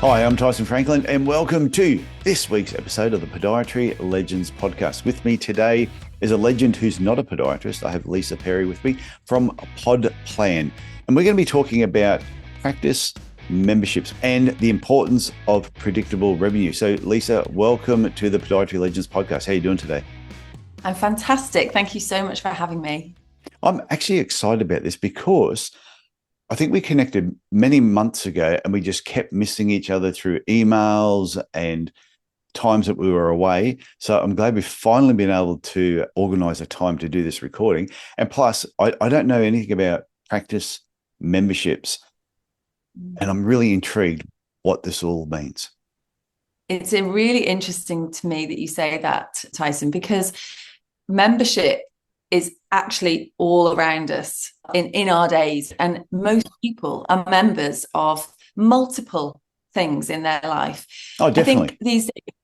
Hi, I'm Tyson Franklin, and welcome to this week's episode of the Podiatry Legends podcast. With me today is a legend who's not a podiatrist. I have Lisa Perrie with me from Pod Plan, and we're going to be talking about practice memberships and the importance of predictable revenue. So, Lisa, welcome to the Podiatry Legends podcast. How are you doing today? I'm fantastic. Thank you so much for having me. I'm actually excited about this because I think we connected many months ago and we just kept missing each other through emails and times that we were away. So I'm glad we've finally been able to organize a time to do this recording. And plus, I don't know anything about practice memberships, and I'm really intrigued what this all means. It's really interesting to me that you say that, Tyson, because membership is actually all around us in our days. And most people are members of multiple things in their life. Oh, definitely. I think these days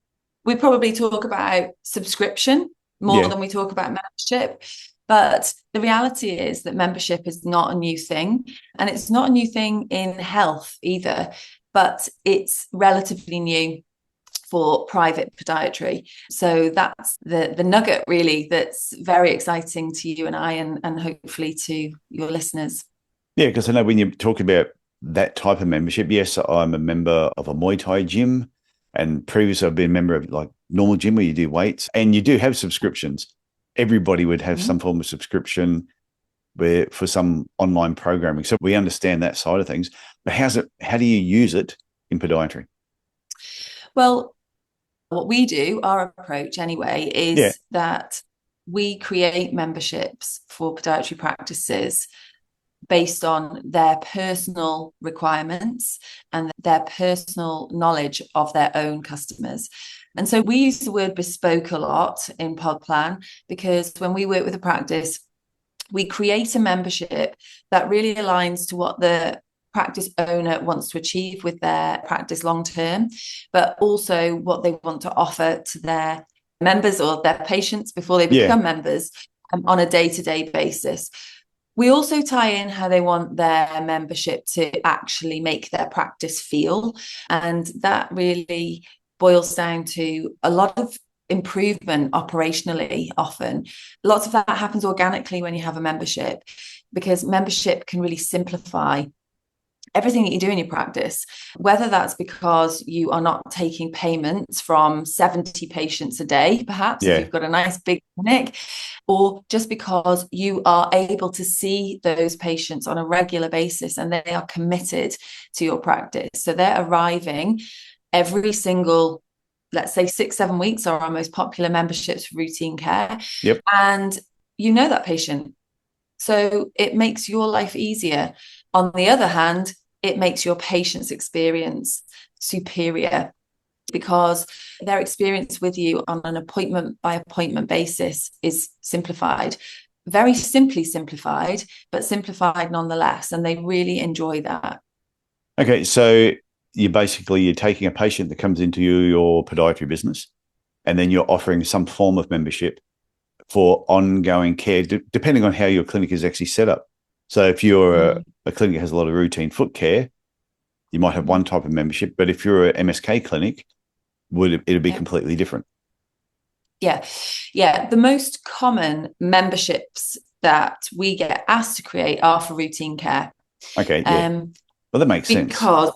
we probably talk about subscription more than we talk about membership. But the reality is that membership is not a new thing. And it's not a new thing in health either, but it's relatively new for private podiatry. So that's the nugget really that's very exciting to you and I, and hopefully to your listeners. Yeah, because I know when you talk about that type of membership, yes, I'm a member of a Muay Thai gym, and previously I've been a member of like normal gym where you do weights, and you do have subscriptions. Everybody would have some form of subscription for some online programming. So we understand that side of things. But how do you use it in podiatry? Well, what we do, our approach anyway, is that we create memberships for podiatry practices based on their personal requirements and their personal knowledge of their own customers. And so we use the word bespoke a lot in Pod Plan, because when we work with a practice, we create a membership that really aligns to what the practice owner wants to achieve with their practice long term, but also what they want to offer to their members or their patients before they become members on a day-to-day basis. We also tie in how they want their membership to actually make their practice feel. And that really boils down to a lot of improvement operationally. Often lots of that happens organically when you have a membership, because membership can really simplify everything that you do in your practice, whether that's because you are not taking payments from 70 patients a day, perhaps, if you've got a nice big clinic, or just because you are able to see those patients on a regular basis and they are committed to your practice. So they're arriving every single, let's say 6-7 weeks are our most popular memberships for routine care. And you know that patient. So it makes your life easier. On the other hand, it makes your patient's experience superior, because their experience with you on an appointment by appointment basis is simplified, very simply simplified, but simplified nonetheless. And they really enjoy that. Okay, so you're taking a patient that comes into your podiatry business, and then you're offering some form of membership for ongoing care, depending on how your clinic is actually set up. So if you're a clinic that has a lot of routine foot care, you might have one type of membership. But if you're an MSK clinic, it'd be completely different? Yeah. The most common memberships that we get asked to create are for routine care. Okay, well, that makes sense. Because,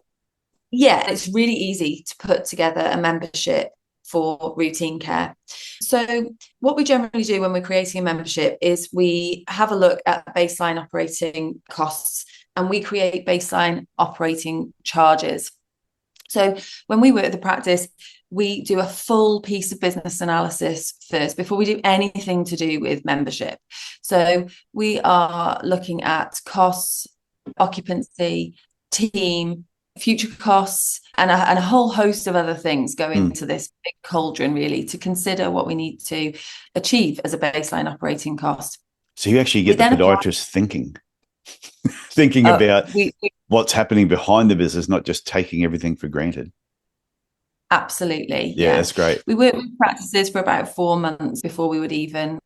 it's really easy to put together a membership for routine care. So what we generally do when we're creating a membership is we have a look at baseline operating costs, and we create baseline operating charges. So when we work with the practice, we do a full piece of business analysis first before we do anything to do with membership. So we are looking at costs, occupancy, team, future costs, and a whole host of other things go into this big cauldron, really, to consider what we need to achieve as a baseline operating cost. So you actually get the podiatrist thinking about what's happening behind the business, not just taking everything for granted. Absolutely. Yeah, that's great. We work with practices for about 4 months before we would even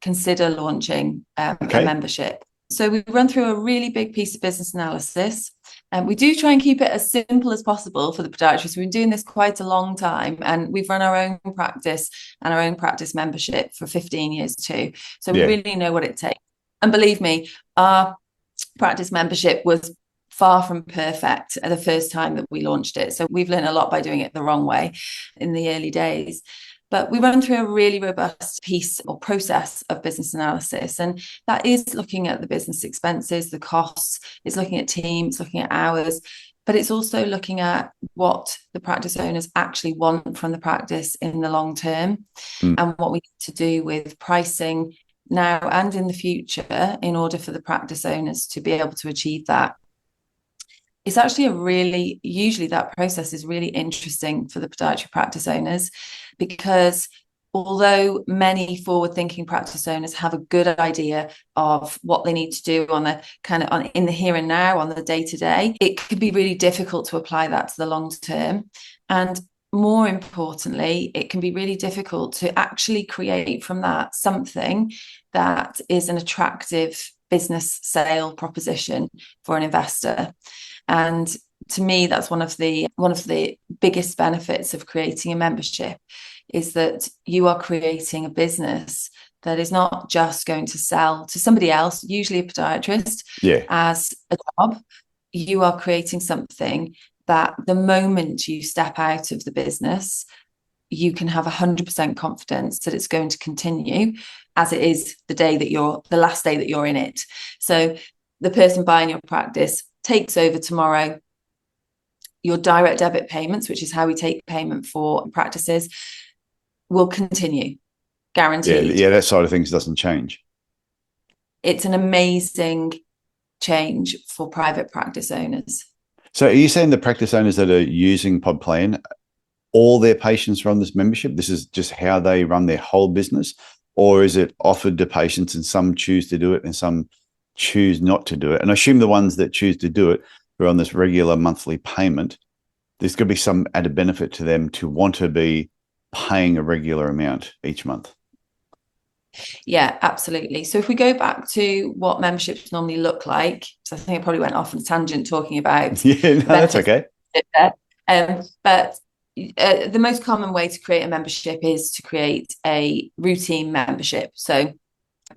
consider launching a membership. So we run through a really big piece of business analysis. And we do try and keep it as simple as possible for the podiatrists. We've been doing this quite a long time, and we've run our own practice and our own practice membership for 15 years too. So we really know what it takes. And believe me, our practice membership was far from perfect the first time that we launched it. So we've learned a lot by doing it the wrong way in the early days. But we run through a really robust piece or process of business analysis. And that is looking at the business expenses, the costs, it's looking at teams, looking at hours, but it's also looking at what the practice owners actually want from the practice in the long term, and what we need to do with pricing now and in the future in order for the practice owners to be able to achieve that. It's actually usually that process is really interesting for the podiatry practice owners, because although many forward-thinking practice owners have a good idea of what they need to do on the in the here and now, on the day-to-day, it can be really difficult to apply that to the long term. And more importantly, it can be really difficult to actually create from that something that is an attractive business sale proposition for an investor. And to me, that's one of the biggest benefits of creating a membership, is that you are creating a business that is not just going to sell to somebody else, usually a podiatrist, as a job. You are creating something that the moment you step out of the business, you can have 100% confidence that it's going to continue as it is the last day that you're in it. So the person buying your practice takes over tomorrow. Your direct debit payments, which is how we take payment for practices, will continue, guaranteed. Yeah, that side of things doesn't change. It's an amazing change for private practice owners. So are you saying the practice owners that are using PodPlan, all their patients run this membership? This is just how they run their whole business? Or is it offered to patients and some choose to do it and some choose not to do it? And I assume the ones that choose to do it are on this regular monthly payment. There's going to be some added benefit to them to want to be paying a regular amount each month. Yeah, absolutely. So if we go back to what memberships normally look like, so I think I probably went off on a tangent talking about that's okay. But the most common way to create a membership is to create a routine membership. So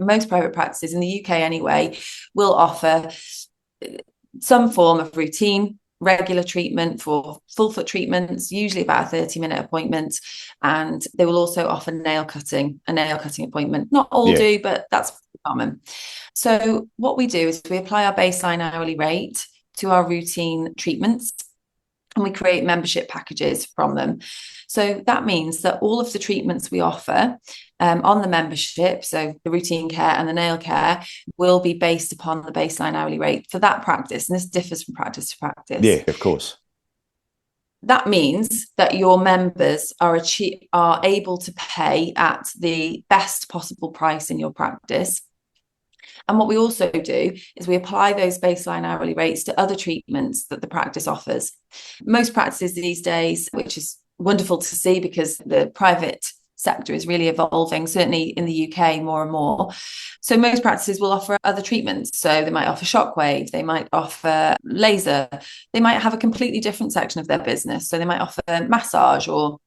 most private practices in the UK anyway will offer some form of routine regular treatment for full foot treatments, usually about a 30-minute appointment, and they will also offer a nail cutting appointment. Not all do, but that's common. So what we do is we apply our baseline hourly rate to our routine treatments, and we create membership packages from them. So that means that all of the treatments we offer on the membership, so the routine care and the nail care, will be based upon the baseline hourly rate for that practice. And this differs from practice to practice. Yeah, of course. That means that your members are able to pay at the best possible price in your practice. And what we also do is we apply those baseline hourly rates to other treatments that the practice offers. Most practices these days, which is wonderful to see because the private sector is really evolving, certainly in the UK more and more. So most practices will offer other treatments. So they might offer shockwave, they might offer laser, they might have a completely different section of their business. So they might offer massage or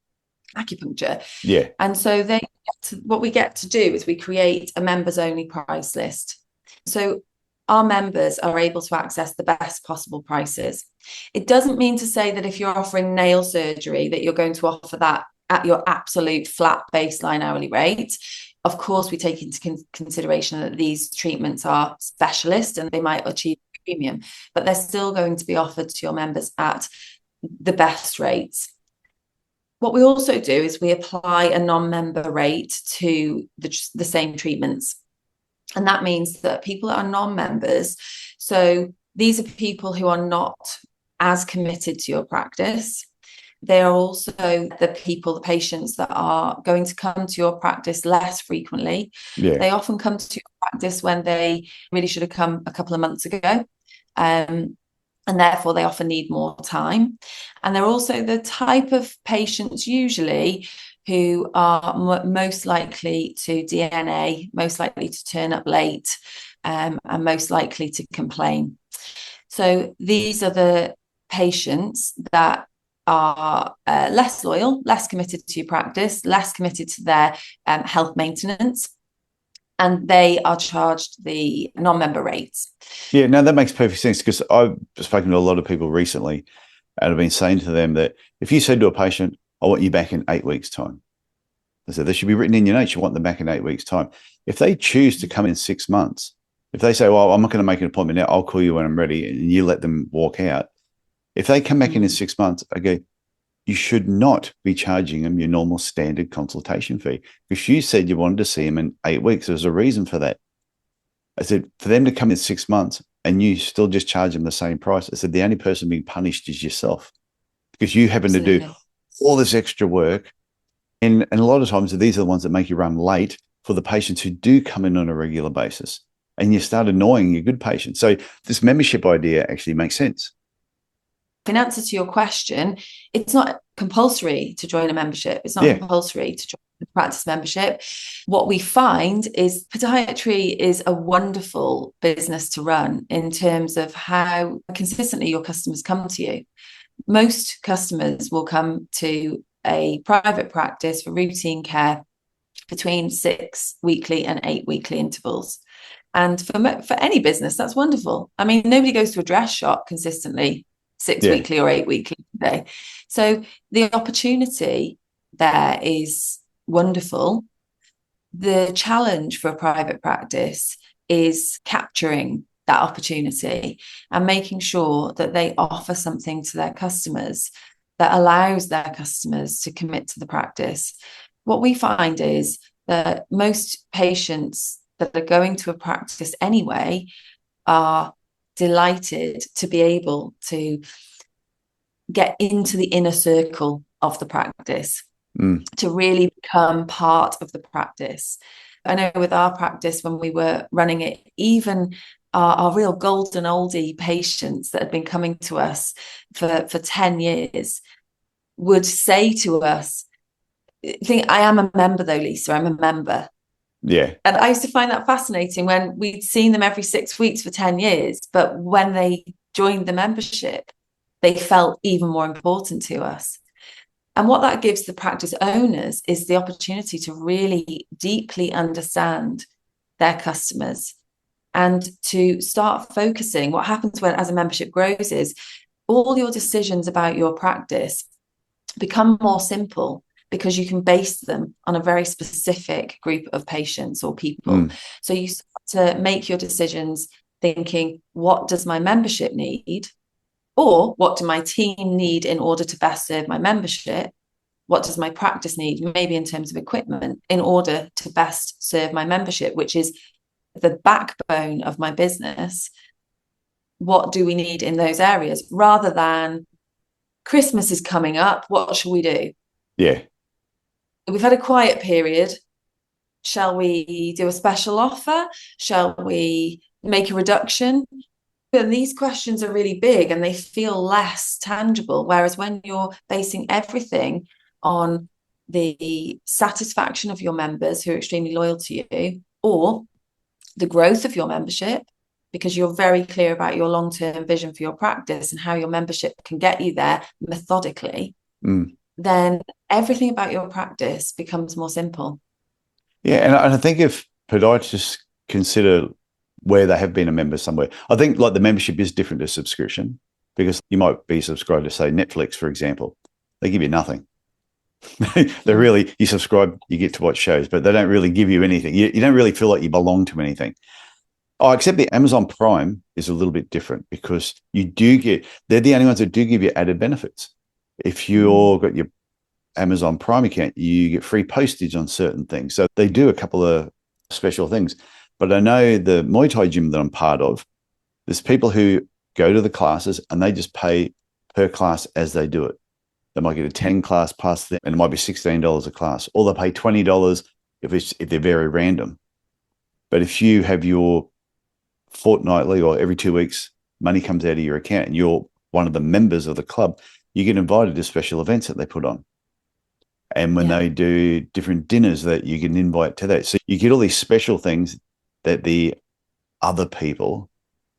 acupuncture. Yeah. And so what we get to do is we create a members only price list. So our members are able to access the best possible prices. It doesn't mean to say that if you're offering nail surgery that you're going to offer that at your absolute flat baseline hourly rate. Of course, we take into consideration that these treatments are specialist and they might achieve a premium, but they're still going to be offered to your members at the best rates. What we also do is we apply a non-member rate to the same treatments. And that means that people that are non-members, so these are people who are not as committed to your practice. They are also the patients that are going to come to your practice less frequently. Yeah. They often come to your practice when they really should have come a couple of months ago. And therefore they often need more time. And they're also the type of patients usually who are most likely to DNA, most likely to turn up late, and most likely to complain. So these are the patients that are less loyal, less committed to your practice, less committed to their health maintenance, and they are charged the non-member rates. Yeah, no, that makes perfect sense, because I've spoken to a lot of people recently and I've been saying to them that if you said to a patient, I want you back in 8 weeks' time, I said, that should be written in your notes. You want them back in 8 weeks' time. If they choose to come in 6 months, if they say, well, I'm not going to make an appointment now, I'll call you when I'm ready, and you let them walk out. If they come back in 6 months, I go, you should not be charging them your normal standard consultation fee, because you said you wanted to see them in 8 weeks. There's a reason for that. I said, for them to come in 6 months and you still just charge them the same price, I said, the only person being punished is yourself, because you happen to do all this extra work. And a lot of times these are the ones that make you run late for the patients who do come in on a regular basis. And you start annoying your good patients. So this membership idea actually makes sense. In answer to your question, it's not compulsory to join a membership. It's not compulsory to join the practice membership. What we find is podiatry is a wonderful business to run in terms of how consistently your customers come to you. Most customers will come to a private practice for routine care between 6 weekly and 8 weekly intervals. And for any business, that's wonderful. I mean, nobody goes to a dress shop consistently 6 weekly or 8 weekly today. So the opportunity there is wonderful. The challenge for a private practice is capturing that opportunity and making sure that they offer something to their customers that allows their customers to commit to the practice. What we find is that most patients that are going to a practice anyway are delighted to be able to get into the inner circle of the practice, to really become part of the practice. I know with our practice, when we were running it, even our real golden oldie patients that had been coming to us for 10 years would say to us, I am a member though, Lisa, I'm a member. Yeah. And I used to find that fascinating when we'd seen them every 6 weeks for 10 years, but when they joined the membership, they felt even more important to us. And what that gives the practice owners is the opportunity to really deeply understand their customers and to start focusing. What happens when, as a membership grows, is all your decisions about your practice become more simple, because you can base them on a very specific group of patients or people. So you start to make your decisions thinking, what does my membership need? Or what do my team need in order to best serve my membership? What does my practice need, maybe in terms of equipment, in order to best serve my membership, which is the backbone of my business? What do we need in those areas, rather than Christmas is coming up, what shall we do? Yeah. We've had a quiet period. Shall we do a special offer? Shall we make a reduction? And these questions are really big and they feel less tangible. Whereas when you're basing everything on the satisfaction of your members who are extremely loyal to you, or the growth of your membership, because you're very clear about your long-term vision for your practice and how your membership can get you there methodically, then everything about your practice becomes more simple. Yeah, and I think if podiatrists consider where they have been a member somewhere, I think like the membership is different to subscription, because you might be subscribed to, say, Netflix, for example. They give you nothing. They really, you subscribe, you get to watch shows, but they don't really give you anything. You don't really feel like you belong to anything. Oh, except the Amazon Prime is a little bit different, because they're the only ones that do give you added benefits. If you've got your Amazon Prime account, you get free postage on certain things. So they do a couple of special things. But I know the Muay Thai gym that I'm part of, there's people who go to the classes and they just pay per class as they do it. They might get a 10 class pass, and it might be $16 a class, or they'll pay $20 if they're very random. But if you have your fortnightly or every 2 weeks, money comes out of your account and you're one of the members of the club, you get invited to special events that they put on. And when they do different dinners, that you get an invite to that. So you get all these special things that the other people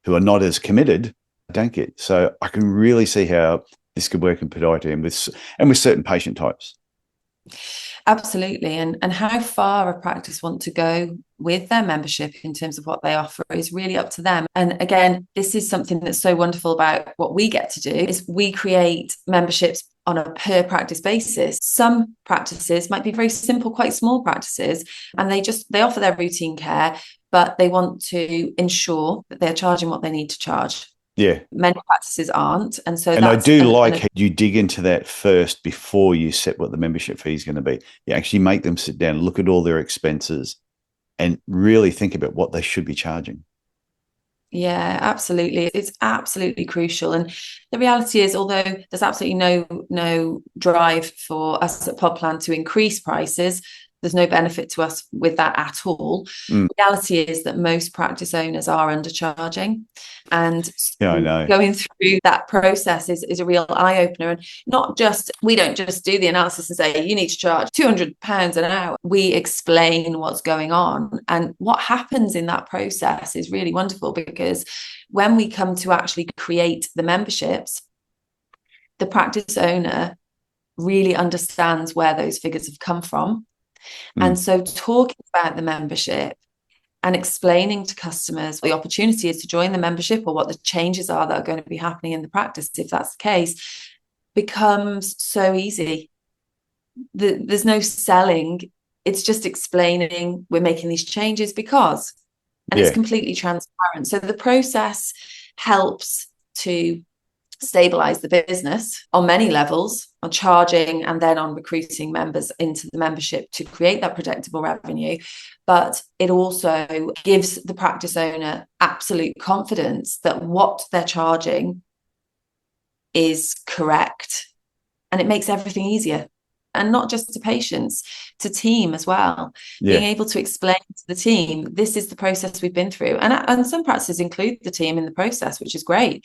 who are not as committed don't get. So I can really see how this could work in podiatry and with certain patient types. Absolutely. And how far a practice want to go with their membership in terms of what they offer is really up to them. And again, this is something that's so wonderful about what we get to do is we create memberships on a per practice basis. Some practices might be very simple, quite small practices, and they offer their routine care, but they want to ensure that they're charging what they need to charge. Yeah. Many practices aren't. And so I do like how you dig into that first before you set what the membership fee is going to be. You actually make them sit down, look at all their expenses, and really think about what they should be charging. Yeah, absolutely. It's absolutely crucial. And the reality is, although there's absolutely no drive for us at Podplan to increase prices, there's no benefit to us with that at all. The reality is that most practice owners are undercharging. And yeah, I know. Going through that process is a real eye-opener. And we don't just do the analysis and say, you need to charge £200 an hour. We explain what's going on. And what happens in that process is really wonderful, because when we come to actually create the memberships, the practice owner really understands where those figures have come from. And so talking about the membership and explaining to customers the opportunity is to join the membership or what the changes are that are going to be happening in the practice, if that's the case, becomes so easy. There's no selling. It's just explaining we're making these changes because, and it's completely transparent. So the process helps to stabilize the business on many levels, on charging and then on recruiting members into the membership to create that predictable revenue. But it also gives the practice owner absolute confidence that what they're charging is correct. And it makes everything easier. And not just to patients, to team as well. Being able to explain to the team, this is the process we've been through. And some practices include the team in the process, which is great.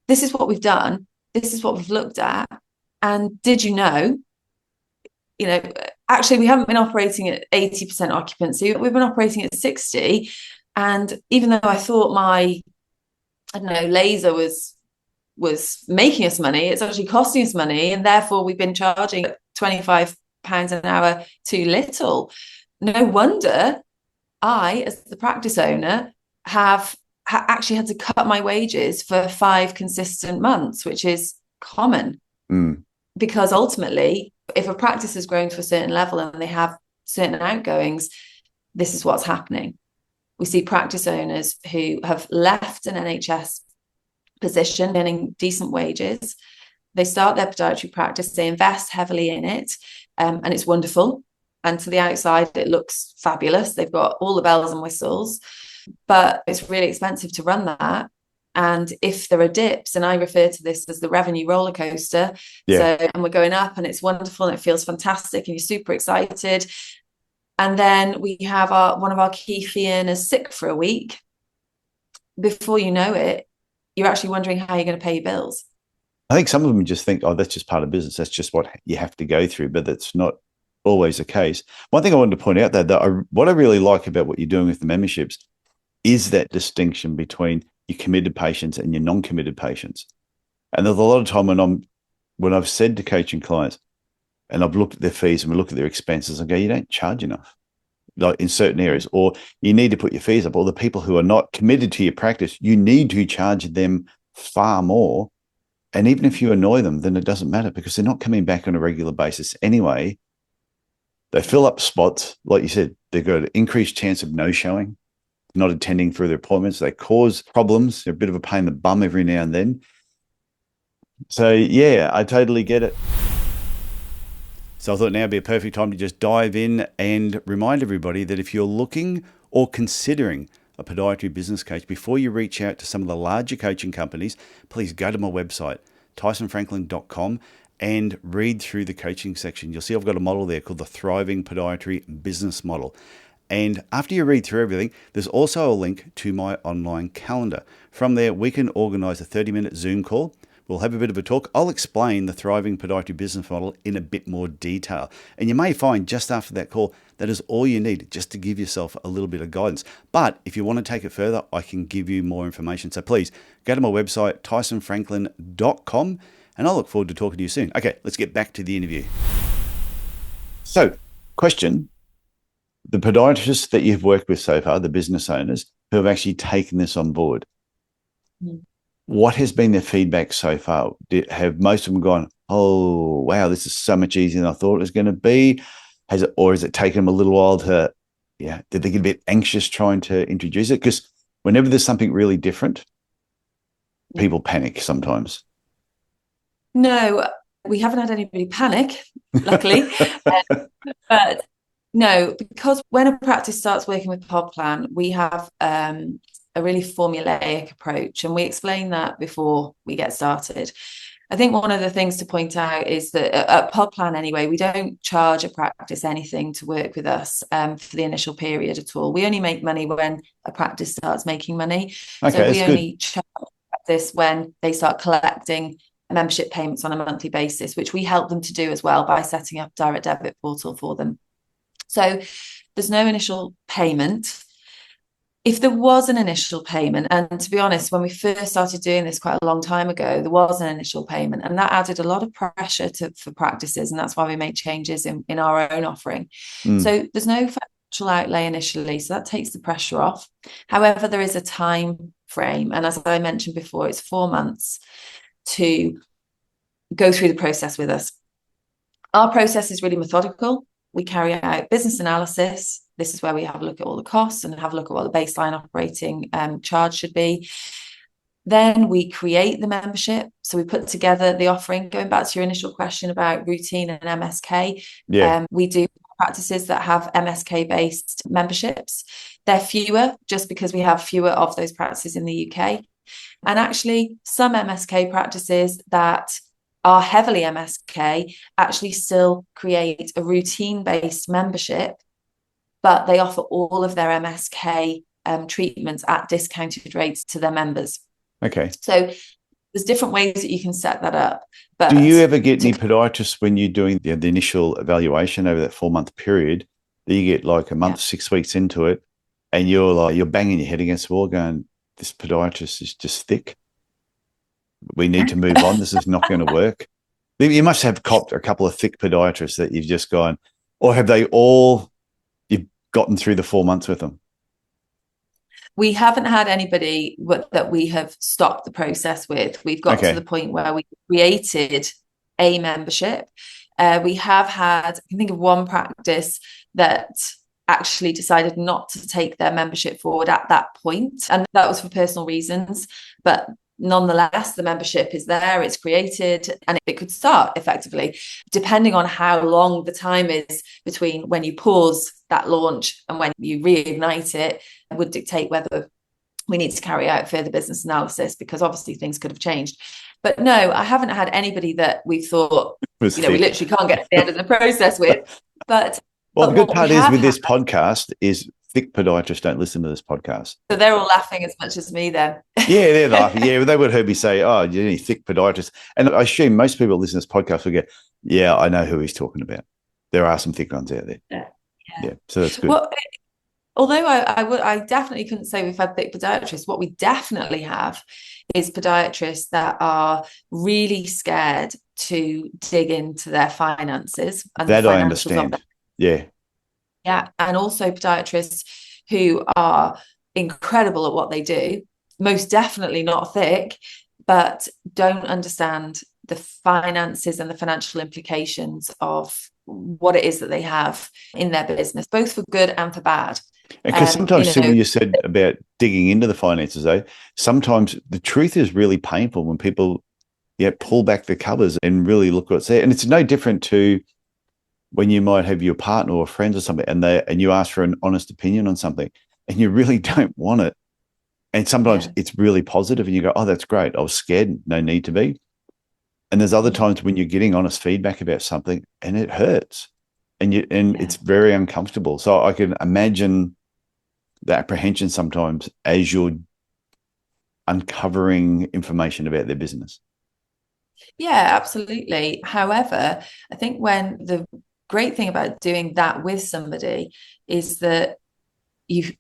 This is what we've done. This is what we've looked at. And did you know, actually, we haven't been operating at 80% occupancy. We've been operating at 60. And even though I thought my, laser was making us money, it's actually costing us money. And therefore, we've been charging £25 an hour too little. No wonder I, as the practice owner, have actually had to cut my wages for 5 consistent months, which is common. Because ultimately, if a practice has grown to a certain level and they have certain outgoings, this is what's happening. We see practice owners who have left an NHS position, earning decent wages. They start their podiatry practice, they invest heavily in it, and it's wonderful. And to the outside, it looks fabulous. They've got all the bells and whistles, but it's really expensive to run that. And if there are dips, and I refer to this as the revenue roller coaster, and we're going up and it's wonderful and it feels fantastic and you're super excited. And then we have one of our key fee earners sick for a week. Before you know it, you're actually wondering how you're going to pay your bills. I think some of them just think, oh, that's just part of business. That's just what you have to go through, but that's not always the case. One thing I wanted to point out, though, what I really like about what you're doing with the memberships is that distinction between your committed patients and your non-committed patients. And there's a lot of time when I've said to coaching clients, and I've looked at their fees and we look at their expenses and go, you don't charge enough, like in certain areas, or you need to put your fees up. Or the people who are not committed to your practice, you need to charge them far more. And even if you annoy them, then it doesn't matter because they're not coming back on a regular basis anyway. They fill up spots. Like you said, they've got an increased chance of no showing, not attending for their appointments. They cause problems. They're a bit of a pain in the bum every now and then. So, yeah, I totally get it. So I thought now would be a perfect time to just dive in and remind everybody that if you're looking or considering a podiatry business coach, before you reach out to some of the larger coaching companies, please go to my website, tysonfranklin.com, and read through the coaching section. You'll see I've got a model there called the Thriving Podiatry Business Model. And after you read through everything, there's also a link to my online calendar. From there, we can organize a 30-minute Zoom call We'll have a bit of a talk. I'll explain the thriving podiatry business model in a bit more detail. And you may find just after that call, that is all you need just to give yourself a little bit of guidance. But if you want to take it further, I can give you more information. So please go to my website, tysonfranklin.com, and I look forward to talking to you soon. Okay, let's get back to the interview. So, question. The podiatrists that you've worked with so far, the business owners who have actually taken this on board, what has been their feedback so far? Have most of them gone, oh, wow, this is so much easier than I thought it was going to be? Has it taken them a little while to, did they get a bit anxious trying to introduce it? Because whenever there's something really different, people panic sometimes. No, we haven't had anybody panic, luckily. But no, because when a practice starts working with Pod Plan, we have a really formulaic approach, and we explain that before we get started. I think one of the things to point out is that at Pod Plan anyway, we don't charge a practice anything to work with us for the initial period at all. We only make money when a practice starts making money. Okay, so we only charge this when they start collecting membership payments on a monthly basis, which we help them to do as well by setting up a direct debit portal for them. So there's no initial payment. If there was an initial payment, and to be honest, when we first started doing this quite a long time ago, there was an initial payment, and that added a lot of pressure for practices, and that's why we made changes in our own offering. So there's no financial outlay initially, so that takes the pressure off. However, there is a time frame, and as I mentioned before, it's 4 months to go through the process with us. Our process is really methodical. We carry out business analysis. This is where we have a look at all the costs and have a look at what the baseline operating charge should be. Then we create the membership. So we put together the offering. Going back to your initial question about routine and MSK, we do practices that have MSK-based memberships. They're fewer just because we have fewer of those practices in the UK. And actually, some MSK practices that are heavily MSK actually still create a routine-based membership, but they offer all of their MSK treatments at discounted rates to their members. Okay. So there's different ways that you can set that up. But do you ever get any podiatrists when you're doing the initial evaluation over that 4-month period that you get like a month, 6 weeks into it, and you're banging your head against the wall going, this podiatrist is just thick. We need to move on. This is not going to work. You must have copped a couple of thick podiatrists that you've just gone, or have you've gotten through the 4 months with them? We haven't had anybody that we have stopped the process with. We've got to the point where we created a membership. We have had, I can think of one practice that actually decided not to take their membership forward at that point, and that was for personal reasons. But nonetheless, the membership is there, it's created, and it could start effectively, depending on how long the time is between when you pause that launch and when you reignite it, would dictate whether we need to carry out further business analysis, because obviously things could have changed. But no, I haven't had anybody that we thought, we literally can't get to the end of the process with. But the good part is with this podcast is thick podiatrists don't listen to this podcast. So they're all laughing as much as me then. Yeah, they're laughing. Yeah, they would have heard me say, oh, you're any thick podiatrists. And I assume most people listen to this podcast will go, yeah, I know who he's talking about. There are some thick ones out there. Yeah, so that's good. Well, although I definitely couldn't say we've had thick podiatrists, what we definitely have is podiatrists that are really scared to dig into their finances. And that I understand. Yeah. Yeah. And also podiatrists who are incredible at what they do, most definitely not thick, but don't understand the finances and the financial implications of what it is that they have in their business, both for good and for bad. Because sometimes, when you said about digging into the finances, though, sometimes the truth is really painful when people pull back the covers and really look what's there. And it's no different to when you might have your partner or friends or something and you ask for an honest opinion on something and you really don't want it. And sometimes it's really positive and you go, oh, that's great. I was scared. No need to be. And there's other times when you're getting honest feedback about something and it hurts and it's very uncomfortable. So I can imagine the apprehension sometimes as you're uncovering information about their business. Yeah, absolutely. However, I think when the great thing about doing that with somebody is that you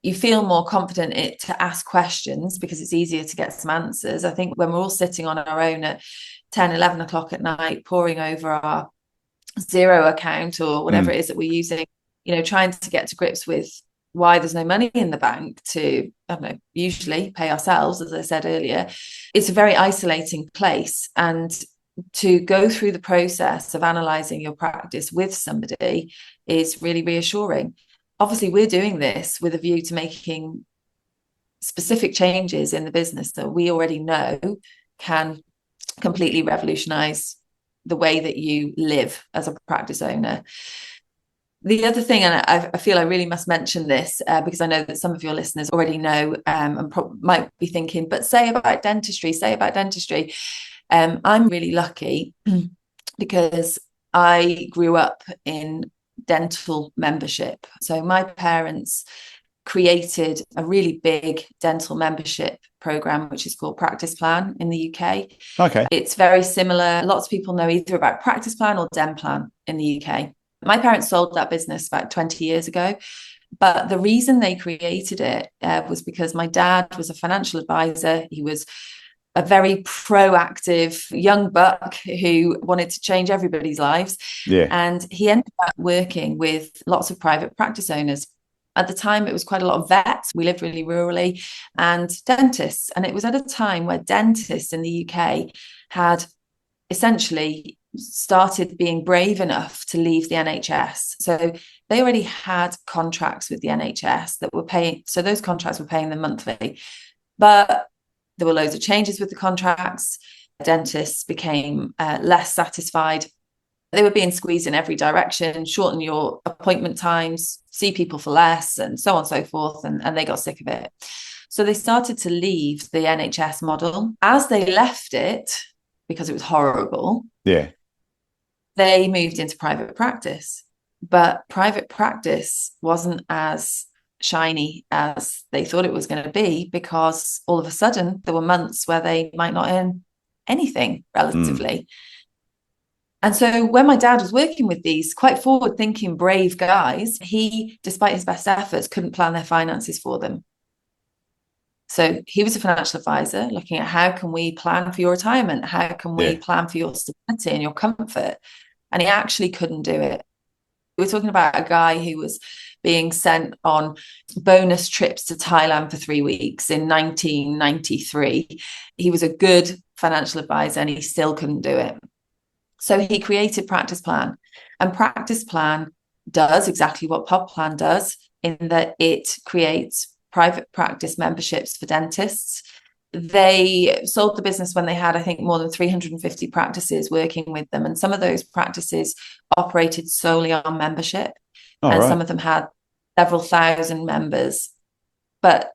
you feel more confident to ask questions because it's easier to get some answers. I think when we're all sitting on our own at 10, 11 o'clock at night, poring over our zero account or whatever it is that we're using, trying to get to grips with why there's no money in the bank to, I don't know, usually pay ourselves, as I said earlier, it's a very isolating place. And to go through the process of analysing your practice with somebody is really reassuring. Obviously, we're doing this with a view to making specific changes in the business that we already know can completely revolutionise the way that you live as a practice owner. The other thing, and I feel I really must mention this because I know that some of your listeners already know and might be thinking, but say about dentistry. I'm really lucky because I grew up in dental membership. So my parents created a really big dental membership program, which is called Practice Plan in the UK. Okay. It's very similar. Lots of people know either about Practice Plan or Den Plan in the UK. My parents sold that business about 20 years ago. But the reason they created it was because my dad was a financial advisor. He was a very proactive young buck who wanted to change everybody's lives. Yeah. And he ended up working with lots of private practice owners. At the time, it was quite a lot of vets. We lived really rurally, and dentists. And it was at a time where dentists in the UK had essentially started being brave enough to leave the NHS. So they already had contracts with the NHS that were paying. So those contracts were paying them monthly. But there were loads of changes with the contracts. Dentists became less satisfied. They were being squeezed in every direction, shorten your appointment times, see people for less, and so on and so forth. And they got sick of it. So they started to leave the NHS model. As they left it, because it was horrible, yeah, they moved into private practice. But private practice wasn't as shiny as they thought it was going to be, because all of a sudden there were months where they might not earn anything relatively. And so when my dad was working with these quite forward-thinking, brave guys, he, despite his best efforts, couldn't plan their finances for them. So he was a financial advisor looking at how can we plan for your retirement? How can we plan for your stability and your comfort? And he actually couldn't do it. We're talking about a guy who was being sent on bonus trips to Thailand for 3 weeks in 1993. He was a good financial advisor and he still couldn't do it. So he created Practice Plan, and Practice Plan does exactly what Pod Plan does, in that it creates private practice memberships for dentists. They sold the business when they had, I think, more than 350 practices working with them. And some of those practices operated solely on membership. Some of them had several thousand members. But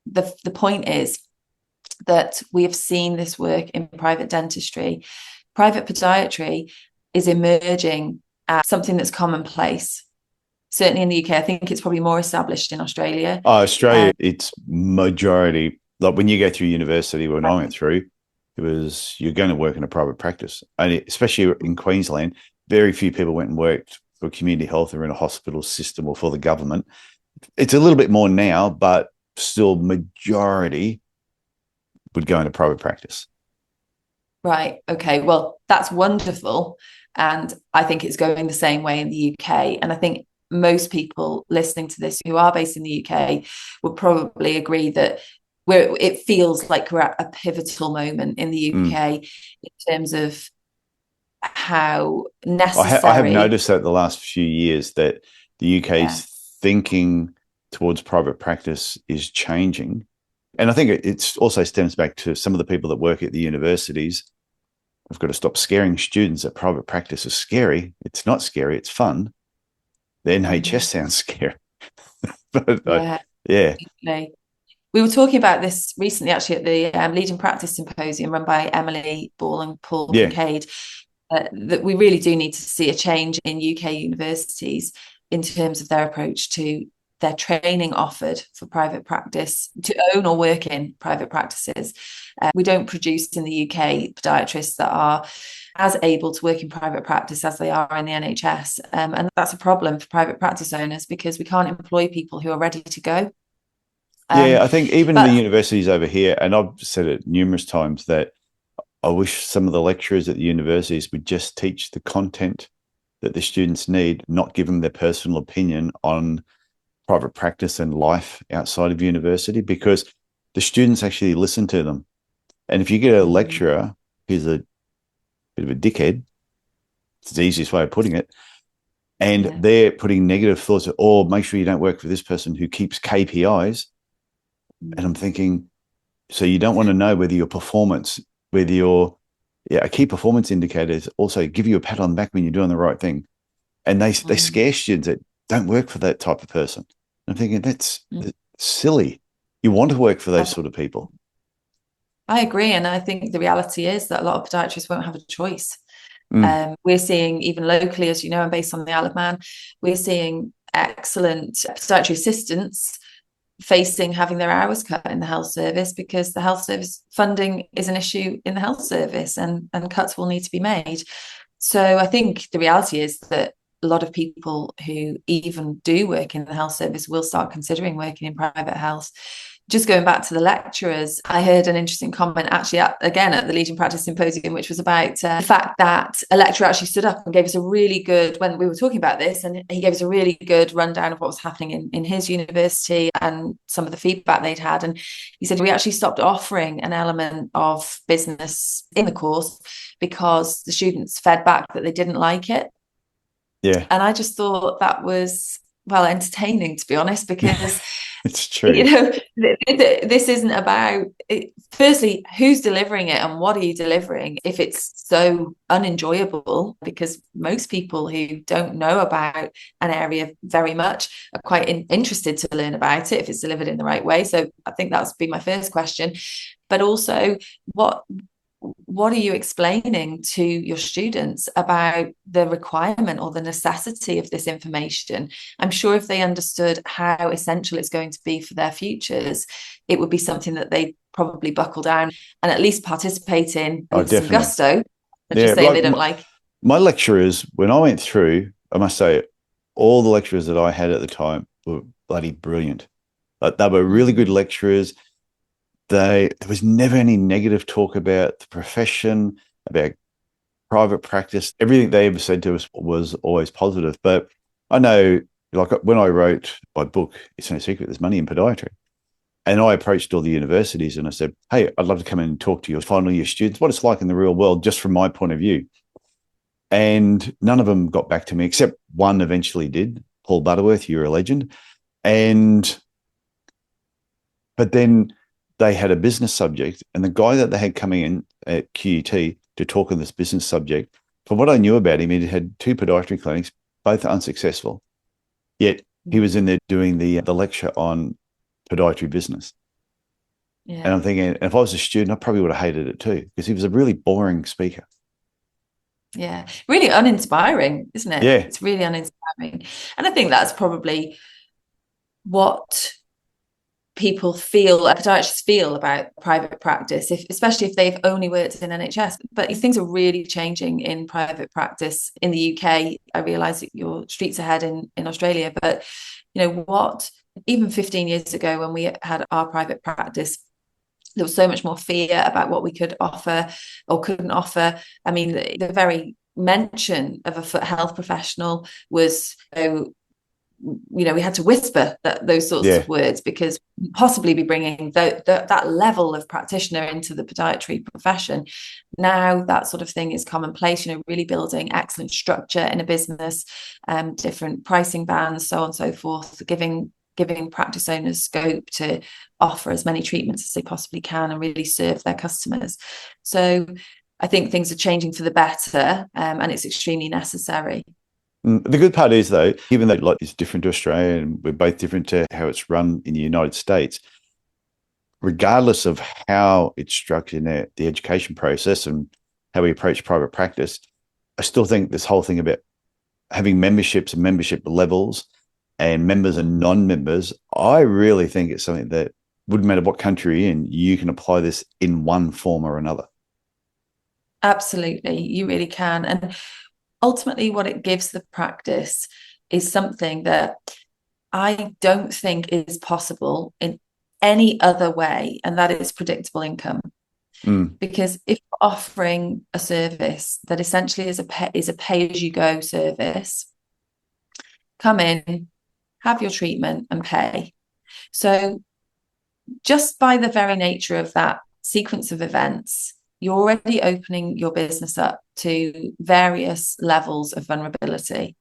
the point is that we have seen this work in private dentistry. Private podiatry is emerging as something that's commonplace. Certainly in the UK, I think it's probably more established in Australia. Australia, it's majority. Like when you go through university, when I went through, it was you're going to work in a private practice. And especially in Queensland, very few people went and worked for community health or in a hospital system or for the government. It's a little bit more now, but still majority would go into private practice. Right. Okay. Well, that's wonderful. And I think it's going the same way in the UK. And I think most people listening to this who are based in the UK would probably agree that it feels like we're at a pivotal moment in the UK in terms of how necessary. I have noticed that the last few years that the UK's thinking towards private practice is changing. And I think it also stems back to some of the people that work at the universities. We've got to stop scaring students that private practice is scary. It's not scary. It's fun. The NHS sounds scary. But, yeah. We were talking about this recently, actually, at the Leading Practice Symposium run by Emily Ball and Paul Kincaid, that we really do need to see a change in UK universities in terms of their approach to their training offered for private practice to own or work in private practices. We don't produce in the UK podiatrists that are as able to work in private practice as they are in the NHS. And that's a problem for private practice owners because we can't employ people who are ready to go. Yeah, I think even in the universities over here, and I've said it numerous times, that I wish some of the lecturers at the universities would just teach the content that the students need, not give them their personal opinion on private practice and life outside of university, because the students actually listen to them. And if you get a lecturer who's a bit of a dickhead, it's the easiest way of putting it, and they're putting negative thoughts, or make sure you don't work for this person who keeps KPIs. And I'm thinking, so you don't want to know whether your performance, whether your a key performance indicators also give you a pat on the back when you're doing the right thing. And they scare students that don't work for that type of person. I'm thinking that's silly. You want to work for those sort of people. I agree. And I think the reality is that a lot of podiatrists won't have a choice. We're seeing, even locally, as you know, and based on the Isle of Man, we're seeing excellent podiatry assistants having their hours cut in the health service because the health service funding is an issue in the health service, and cuts will need to be made. So I think the reality is that a lot of people who even do work in the health service will start considering working in private health. Just going back to the lecturers, I heard an interesting comment actually again at the Legion Practice Symposium, which was about the fact that a lecturer actually stood up and gave us a really good, when we were talking about this, and he gave us a really good rundown of what was happening in his university and some of the feedback they'd had. And he said, we actually stopped offering an element of business in the course because the students fed back that they didn't like it. Yeah. And I just thought that was, well, entertaining, to be honest, because it's true. You know, this isn't about, firstly, who's delivering it and what are you delivering if it's so unenjoyable, because most people who don't know about an area very much are quite interested to learn about it if it's delivered in the right way. So I think that's been my first question. But also, what are you explaining to your students about the requirement or the necessity of this information? I'm sure if they understood how essential it's going to be for their futures, it would be something that they probably buckle down and at least participate in with some gusto, and just say they don't like. My lecturers, when I went through, I must say, all the lecturers that I had at the time were bloody brilliant. Like, they were really good lecturers. There was never any negative talk about the profession, about private practice. Everything they ever said to us was always positive. But I know, like, when I wrote my book, It's No Secret There's Money in Podiatry, and I approached all the universities and I said, hey, I'd love to come in and talk to your final year students, what it's like in the real world, just from my point of view. And none of them got back to me, except one eventually did. Paul Butterworth, you're a legend. But then they had a business subject, and the guy that they had coming in at QUT to talk on this business subject, from what I knew about him, he had 2 podiatry clinics, both unsuccessful. Yet he was in there doing the lecture on podiatry business. Yeah. And I'm thinking, if I was a student, I probably would have hated it too, because he was a really boring speaker. Yeah, really uninspiring, isn't it? Yeah. It's really uninspiring. And I think that's probably what people podiatrists feel about private practice, especially if they've only worked in NHS. But things are really changing in private practice in the UK. I realise that you're streets ahead in Australia, but you know what? Even 15 years ago, when we had our private practice, there was so much more fear about what we could offer or couldn't offer. I mean, the very mention of a foot health professional was, we had to whisper those sorts of words, because possibly be bringing that level of practitioner into the podiatry profession. Now that sort of thing is commonplace, really building excellent structure in a business, different pricing bands, so on and so forth, giving practice owners scope to offer as many treatments as they possibly can and really serve their customers. So I think things are changing for the better, and it's extremely necessary. The good part is, though, even though it's different to Australia and we're both different to how it's run in the United States, regardless of how it's structured in the education process and how we approach private practice, I still think this whole thing about having memberships and membership levels and members and non-members, I really think it's something that wouldn't matter what country you're in, you can apply this in one form or another. Absolutely, you really can. And ultimately, what it gives the practice is something that I don't think is possible in any other way, and that is predictable income. Because if you're offering a service that essentially is a pay-as-you-go service, come in, have your treatment, and pay. So just by the very nature of that sequence of events, you're already opening your business up to various levels of vulnerability.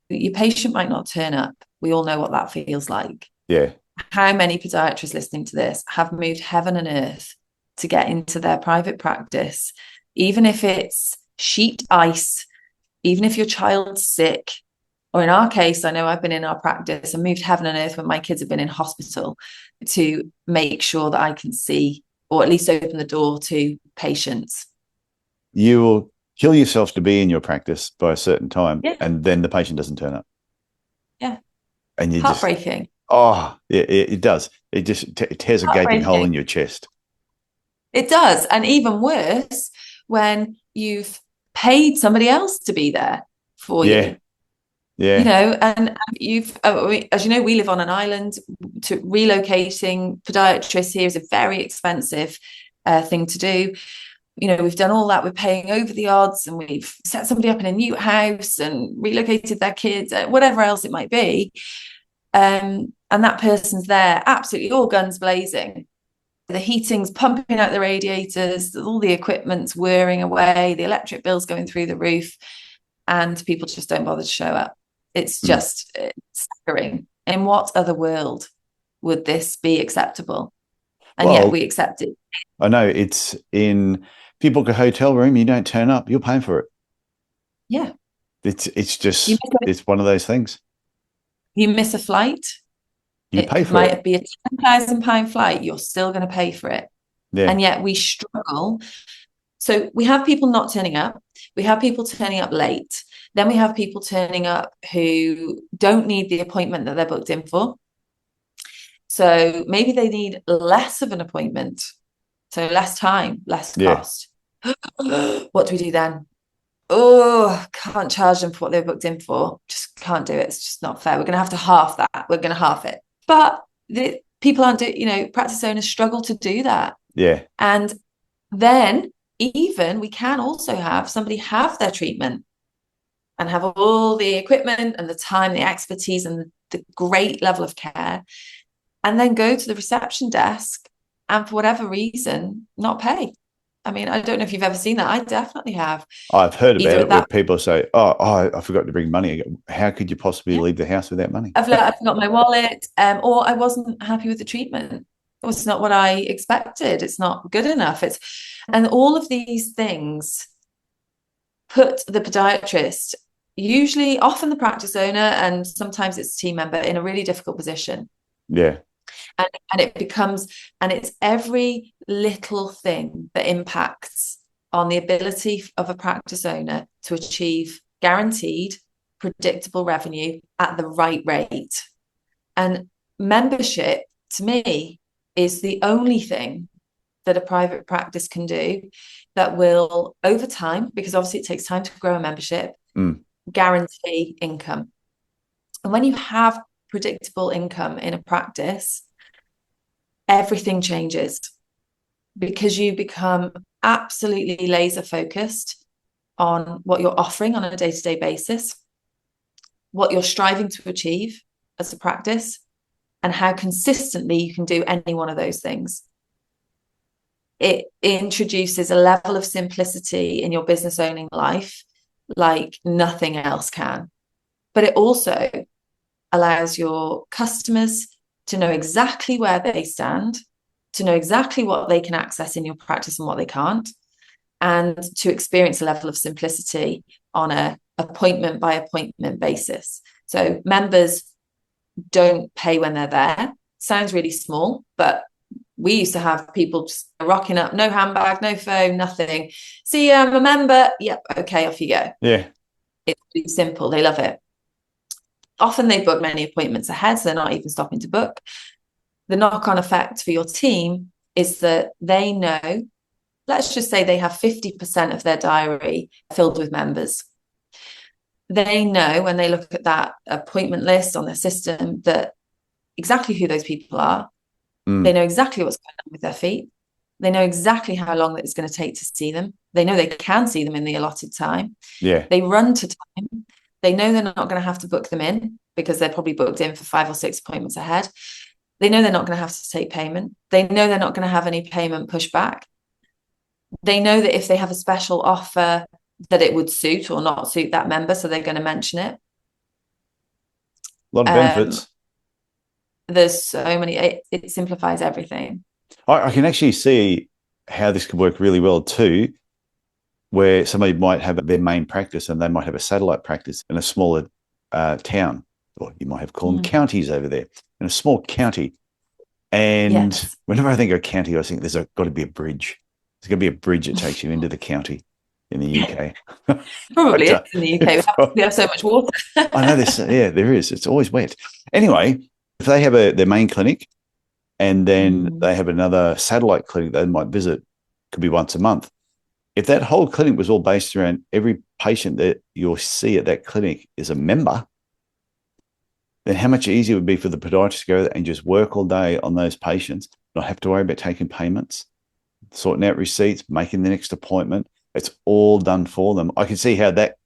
Your patient might not turn up. We all know what that feels like. Yeah. How many podiatrists listening to this have moved heaven and earth to get into their private practice, even if it's sheet ice, even if your child's sick, or in our case, I know I've been in our practice and moved heaven and earth when my kids have been in hospital to make sure that I can see, or at least open the door to patients. You will kill yourself to be in your practice by a certain time, yeah. And then the patient doesn't turn up. Yeah. And you heartbreaking. It does. It just it tears a gaping hole in your chest. It does. And even worse, when you've paid somebody else to be there for you. Yeah. You know, and you've, as you know, we live on an island. To relocating podiatrists here is a very expensive thing to do. You know, we've done all that. We're paying over the odds, and we've set somebody up in a new house and relocated their kids, whatever else it might be. And that person's there, absolutely all guns blazing. The heating's pumping out the radiators, all the equipment's whirring away, the electric bill's going through the roof, and people just don't bother to show up. It's just staggering. In what other world would this be acceptable? And yet we accept it. I know it's in, if you book a hotel room, you don't turn up, you're paying for it. Yeah. It's just, it's one of those things. You miss a flight, you pay for it. Might be a £10,000 flight, you're still going to pay for it. Yeah. And yet we struggle. So we have people not turning up. We have people turning up late. Then we have people turning up who don't need the appointment that they're booked in for. So maybe they need less of an appointment. So less time, less cost. What do we do then? Oh, can't charge them for what they were booked in for. Just can't do it. It's just not fair. We're going to have to half that. We're going to half it. But people aren't doing, you know, practice owners struggle to do that. Yeah. And then even we can also have somebody have their treatment and have all the equipment and the time, the expertise and the great level of care, and then go to the reception desk and for whatever reason, not pay. I mean, I don't know if you've ever seen that. I definitely have. I've heard about it where people say, oh, I forgot to bring money. How could you possibly leave the house without money? I've forgot my wallet, or I wasn't happy with the treatment. It was not what I expected. It's not good enough. And all of these things put the podiatrist, usually often the practice owner, and sometimes it's a team member, in a really difficult position. Yeah. And it becomes, and it's every little thing that impacts on the ability of a practice owner to achieve guaranteed, predictable revenue at the right rate. And membership, to me, is the only thing that a private practice can do that will, over time, because obviously it takes time to grow a membership, guarantee income. And when you have predictable income in a practice, everything changes because you become absolutely laser focused on what you're offering on a day-to-day basis, what you're striving to achieve as a practice, and how consistently you can do any one of those things. It introduces a level of simplicity in your business owning life like nothing else can. But it also allows your customers to know exactly where they stand, to know exactly what they can access in your practice and what they can't, and to experience a level of simplicity on a appointment by appointment basis. So members don't pay when they're there. Sounds really small, but we used to have people just rocking up, no handbag, no phone, nothing. See, I'm a member. Yep, okay, off you go. Yeah. It's really simple. They love it. often they book many appointments ahead, so they're not even stopping to book. The knock-on effect for your team is that they know, let's just say they have 50% of their diary filled with members. They know when they look at that appointment list on their system that exactly who those people are. They know exactly what's going on with their feet. They know exactly how long it's going to take to see them. They know they can see them in the allotted time. Yeah. They run to time. They know they're not going to have to book them in because they're probably booked in for 5 or 6 appointments ahead. They know they're not going to have to take payment. They know they're not going to have any payment pushback. They know that if they have a special offer, that it would suit or not suit that member, so they're going to mention it. A lot of benefits. There's so many, it simplifies everything. I can actually see how this could work really well too, where somebody might have their main practice and they might have a satellite practice in a smaller town, or you might have called them counties over there, in a small county. And whenever I think of a county, I think there's got to be a bridge. There's got to be a bridge that takes you into the county in the UK. Probably is in the UK. We have so much water. I know this. Yeah, there is. It's always wet. Anyway, if they have their main clinic and then they have another satellite clinic they might visit, could be once a month. If that whole clinic was all based around every patient that you'll see at that clinic is a member, then how much easier it would be for the podiatrist to go and just work all day on those patients, not have to worry about taking payments, sorting out receipts, making the next appointment. It's all done for them. I can see how that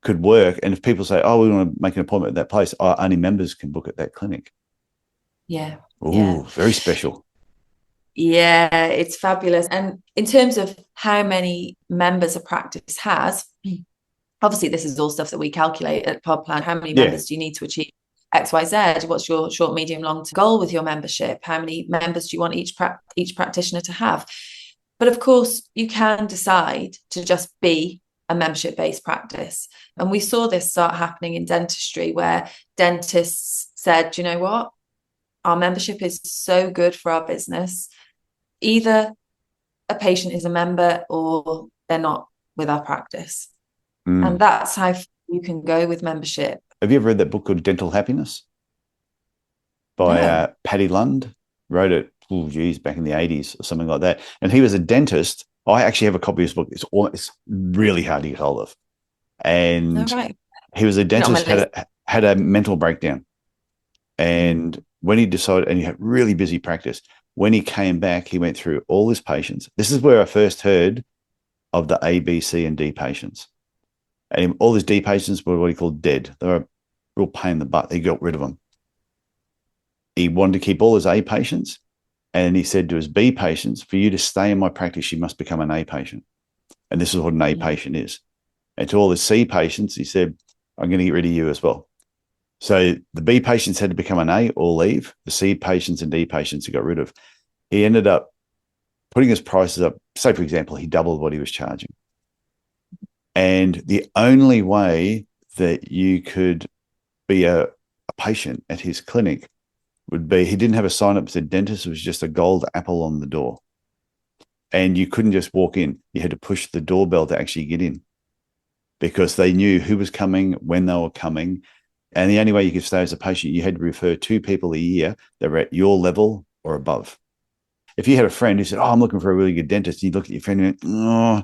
could work. And if people say, oh, we want to make an appointment at that place, only members can book at that clinic. Yeah. Ooh, very special. Yeah, it's fabulous. And in terms of how many members a practice has, obviously this is all stuff that we calculate at Pod Plan. How many members do you need to achieve XYZ? What's your short, medium, long term goal with your membership? How many members do you want each practitioner to have? But of course, you can decide to just be a membership-based practice. And we saw this start happening in dentistry, where dentists said, you know what? Our membership is so good for our business. Either a patient is a member or they're not with our practice. And that's how you can go with membership. Have you ever read that book called Dental Happiness by Paddy Lund? Wrote it, back in the 80s or something like that. And he was a dentist. I actually have a copy of his book. It's really hard to get hold of. And he was a dentist, had a mental breakdown. And when he decided, and he had really busy practice, when he came back, he went through all his patients. This is where I first heard of the A, B, C, and D patients. And all his D patients were what he called dead. They were a real pain in the butt. He got rid of them. He wanted to keep all his A patients. And he said to his B patients, for you to stay in my practice, you must become an A patient. And this is what an A patient is. And to all the C patients, he said, I'm going to get rid of you as well. So the B patients had to become an A or leave. The C patients and D patients he got rid of. He ended up putting his prices up. Say, for example, he doubled what he was charging. And the only way that you could be a patient at his clinic would be, he didn't have a sign up that said dentist. It was just a gold apple on the door. And you couldn't just walk in. You had to push the doorbell to actually get in, because they knew who was coming, when they were coming. And the only way you could stay as a patient, you had to refer 2 people a year that were at your level or above. If you had a friend who said, oh, I'm looking for a really good dentist, you'd look at your friend and went, oh,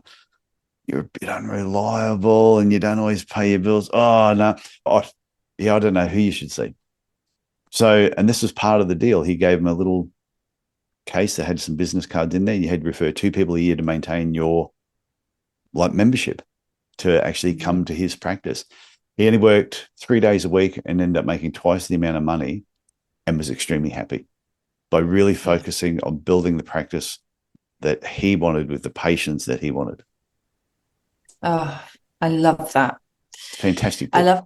you're a bit unreliable and you don't always pay your bills. Oh, no. I don't know who you should see. So, and this was part of the deal. He gave him a little case that had some business cards in there. You had to refer 2 people a year to maintain your membership to actually come to his practice. He only worked 3 days a week and ended up making twice the amount of money and was extremely happy by really focusing on building the practice that he wanted with the patients that he wanted. Oh, I love that. Fantastic book. I love,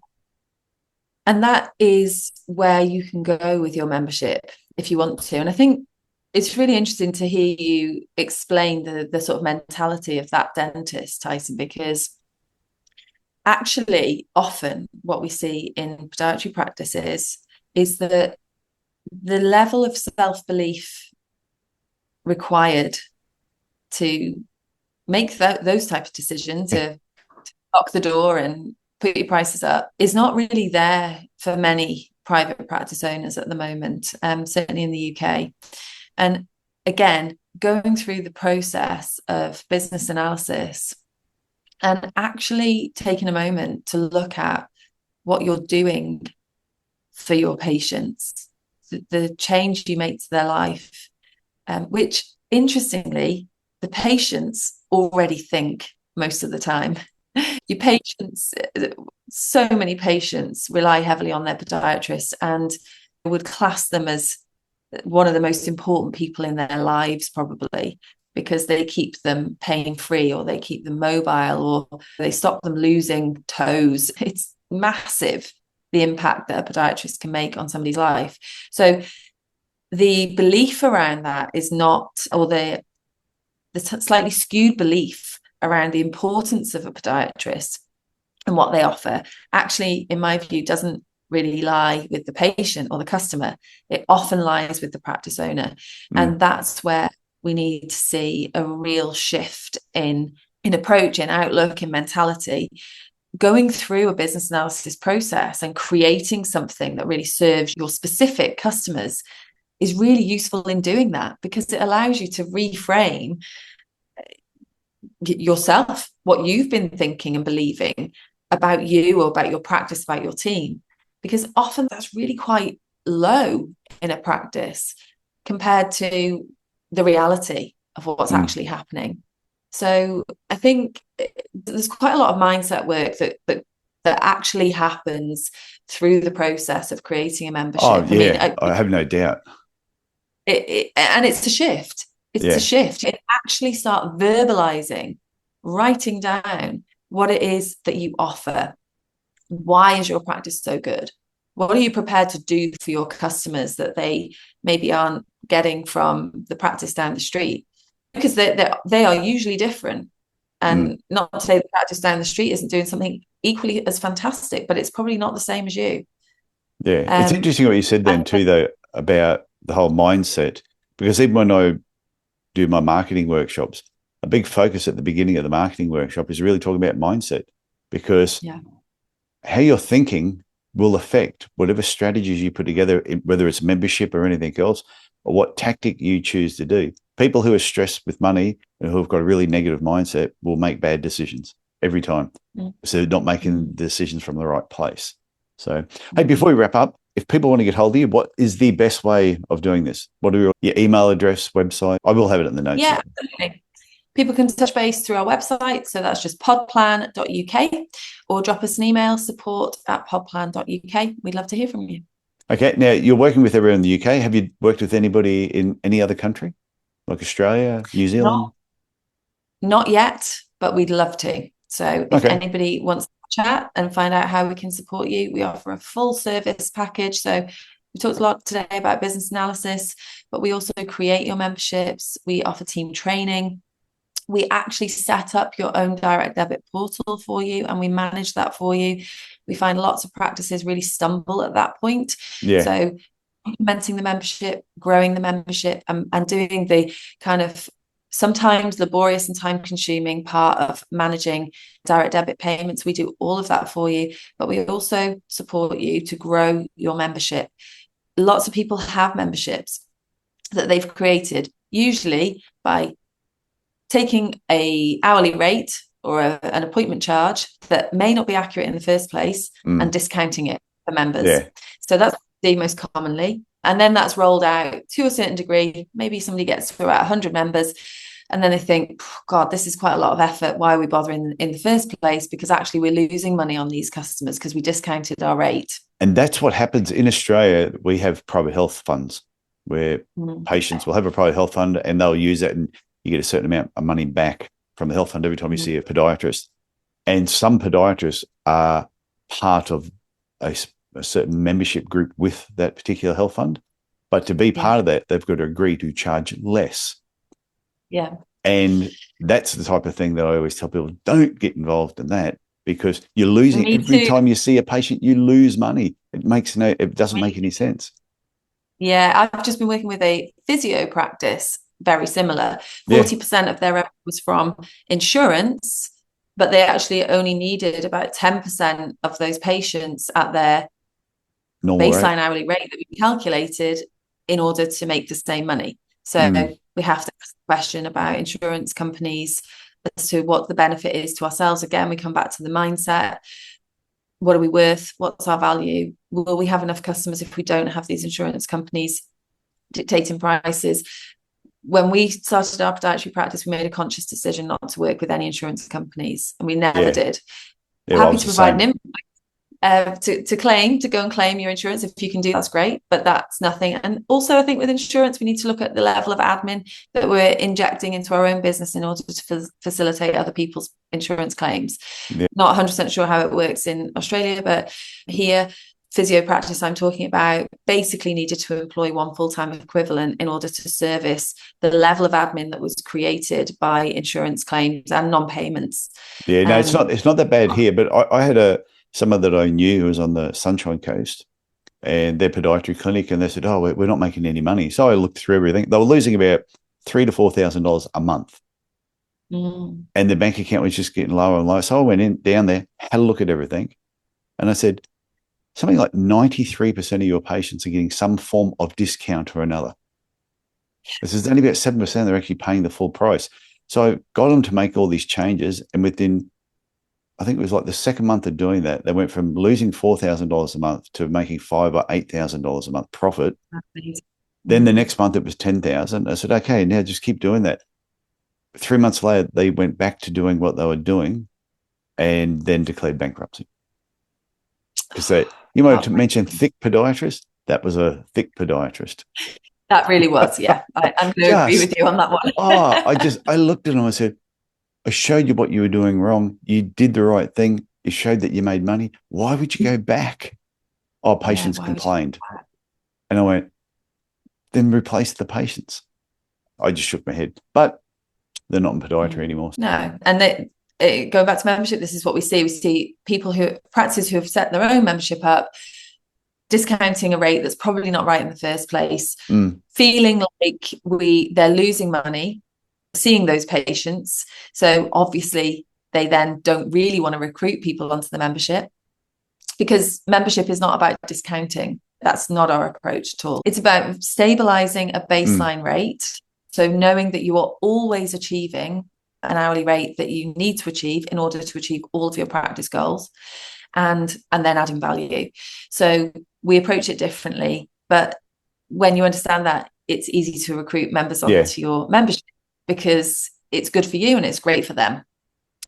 and that is where you can go with your membership if you want to. And I think it's really interesting to hear you explain the sort of mentality of that dentist, Tyson, because actually often what we see in podiatry practices is that the level of self-belief required to make those type of decisions, to lock the door and put your prices up is not really there for many private practice owners at the moment, certainly in the UK. And again, going through the process of business analysis and actually taking a moment to look at what you're doing for your patients, the change you make to their life, which interestingly, the patients already think most of the time. Your patients, so many patients rely heavily on their podiatrist and would class them as one of the most important people in their lives, probably, because they keep them pain free, or they keep them mobile, or they stop them losing toes. It's massive, the impact that a podiatrist can make on somebody's life. So the belief around that is not, or the slightly skewed belief around the importance of a podiatrist and what they offer, actually, in my view, doesn't really lie with the patient or the customer. It often lies with the practice owner. And that's where we need to see a real shift in approach, in outlook, in mentality. Going through a business analysis process and creating something that really serves your specific customers is really useful in doing that, because it allows you to reframe yourself, what you've been thinking and believing about you or about your practice, about your team, because often that's really quite low in a practice compared to the reality of what's actually happening. So I think there's quite a lot of mindset work that actually happens through the process of creating a membership. Oh, yeah, I mean, I have no doubt. And it's a shift. It's a shift. You actually start verbalizing, writing down what it is that you offer. Why is your practice so good? What are you prepared to do for your customers that they maybe aren't getting from the practice down the street? Because they are usually different. And not to say the practice down the street isn't doing something equally as fantastic, but it's probably not the same as you. Yeah. It's interesting what you said then too, though, about the whole mindset, because even when I do my marketing workshops, a big focus at the beginning of the marketing workshop is really talking about mindset, because how you're thinking will affect whatever strategies you put together, whether it's membership or anything else, or what tactic you choose to do. People who are stressed with money and who have got a really negative mindset will make bad decisions every time. So they're not making decisions from the right place. So, hey, before we wrap up, if people want to get hold of you, what is the best way of doing this? What are your email address, website? I will have it in the notes. Yeah, absolutely. People can touch base through our website. So that's just podplan.uk, or drop us an email, support@podplan.uk. We'd love to hear from you. Okay. Now, you're working with everyone in the UK. Have you worked with anybody in any other country, like Australia, New Zealand? Not yet, but we'd love to. So if anybody wants to chat and find out how we can support you, we offer a full service package. So we talked a lot today about business analysis, but we also create your memberships. We offer team training. We actually set up your own direct debit portal for you, and we manage that for you. We find lots of practices really stumble at that point. So implementing the membership, growing the membership, and doing the kind of sometimes laborious and time-consuming part of managing direct debit payments. We do all of that for you, but we also support you to grow your membership. Lots of people have memberships that they've created, usually by taking an hourly rate or an appointment charge that may not be accurate in the first place and discounting it for members. So that's the most commonly. And then that's rolled out to a certain degree. Maybe somebody gets to about 100 members, and then they think, God, this is quite a lot of effort. Why are we bothering in the first place? Because actually we're losing money on these customers because we discounted our rate. And that's what happens in Australia. We have private health funds where patients will have a private health fund, and they'll use it, and you get a certain amount of money back from the health fund every time you see a podiatrist. And some podiatrists are part of a certain membership group with that particular health fund. But to be part of that, they've got to agree to charge less. And that's the type of thing that I always tell people, don't get involved in that, because you're losing every time you see a patient, you lose money. It doesn't make any sense. Yeah, I've just been working with a physio practice, very similar. 40% of their revenue was from insurance, but they actually only needed about 10% of those patients at their normal baseline hourly rate that we calculated in order to make the same money. So we have to ask the question about insurance companies as to what the benefit is to ourselves. Again, we come back to the mindset. What are we worth? What's our value? Will we have enough customers if we don't have these insurance companies dictating prices? When we started our podiatry practice, we made a conscious decision not to work with any insurance companies, and we never did. Happy to provide an invoice to go and claim your insurance. If you can do that's great, but that's nothing. And also I think with insurance, we need to look at the level of admin that we're injecting into our own business in order to facilitate other people's insurance claims. Not 100% sure how it works in Australia, but here, physio practice I'm talking about basically needed to employ one full-time equivalent in order to service the level of admin that was created by insurance claims and non-payments. No, it's not that bad here, but I had someone that I knew who was on the Sunshine Coast, and their podiatry clinic, and they said, "Oh, we're not making any money." So I looked through everything. They were losing about $3,000 to $4,000 a month, and the bank account was just getting lower and lower. So I went down there, had a look at everything, and I said, something like 93% of your patients are getting some form of discount or another. This is only about 7% they're actually paying the full price. So I got them to make all these changes, and within, I think it was like the second month of doing that, they went from losing $4,000 a month to making $5,000 or $8,000 a month profit. Then the next month it was $10,000. I said, okay, now just keep doing that. 3 months later, they went back to doing what they were doing, and then declared bankruptcy. Because you might have mentioned thick podiatrist. That was a thick podiatrist. That really was, yeah. I'm going to agree with you on that one. I looked at them and I said, I showed you what you were doing wrong. You did the right thing. You showed that you made money. Why would you go back? Oh, patients complained. And I went, then replace the patients. I just shook my head. But they're not in podiatry anymore. No. And going back to membership, this is what we see. We see people practices who have set their own membership up, discounting a rate that's probably not right in the first place, feeling like they're losing money, seeing those patients. So obviously they then don't really want to recruit people onto the membership, because membership is not about discounting. That's not our approach at all. It's about stabilizing a baseline rate. So knowing that you are always achieving an hourly rate that you need to achieve in order to achieve all of your practice goals, and then adding value. So we approach it differently, but when you understand that, it's easy to recruit members onto your membership, because it's good for you and it's great for them.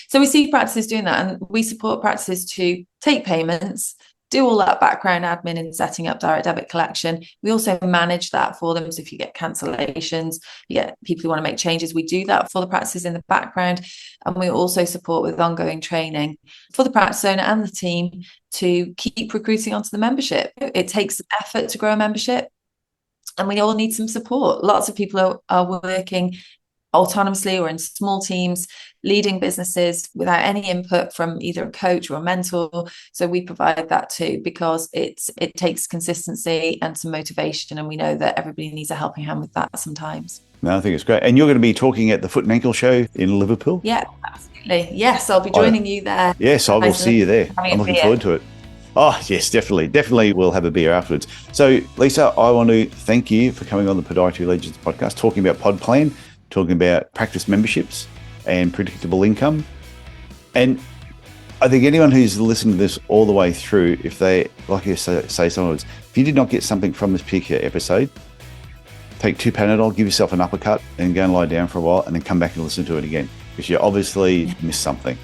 So we see practices doing that, and we support practices to take payments, do all that background admin in setting up direct debit collection. We also manage that for them. So if you get cancellations, you get people who want to make changes, we do that for the practices in the background. And we also support with ongoing training for the practice owner and the team to keep recruiting onto the membership. It takes effort to grow a membership, and we all need some support. Lots of people are working autonomously or in small teams, leading businesses without any input from either a coach or a mentor. So we provide that too, because it takes consistency and some motivation, and we know that everybody needs a helping hand with that sometimes. No, I think it's great. And you're going to be talking at the Foot and Ankle Show in Liverpool? Yeah, absolutely. Yes, I'll be joining you there. Yes, I will see you there. I'm looking forward to it. Oh, yes, definitely. Definitely we'll have a beer afterwards. So, Lisa, I want to thank you for coming on the Podiatry Legends podcast, talking about Pod Plan, talking about practice memberships and predictable income. And I think anyone who's listening to this all the way through, if they, like you say sometimes, if you did not get something from this particular episode, take 2 Panadol, give yourself an uppercut and go and lie down for a while, and then come back and listen to it again, because you obviously missed something.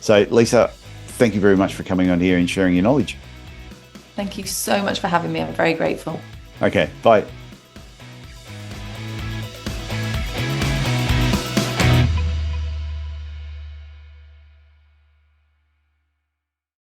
So, Lisa, thank you very much for coming on here and sharing your knowledge. Thank you so much for having me. I'm very grateful. Okay, bye.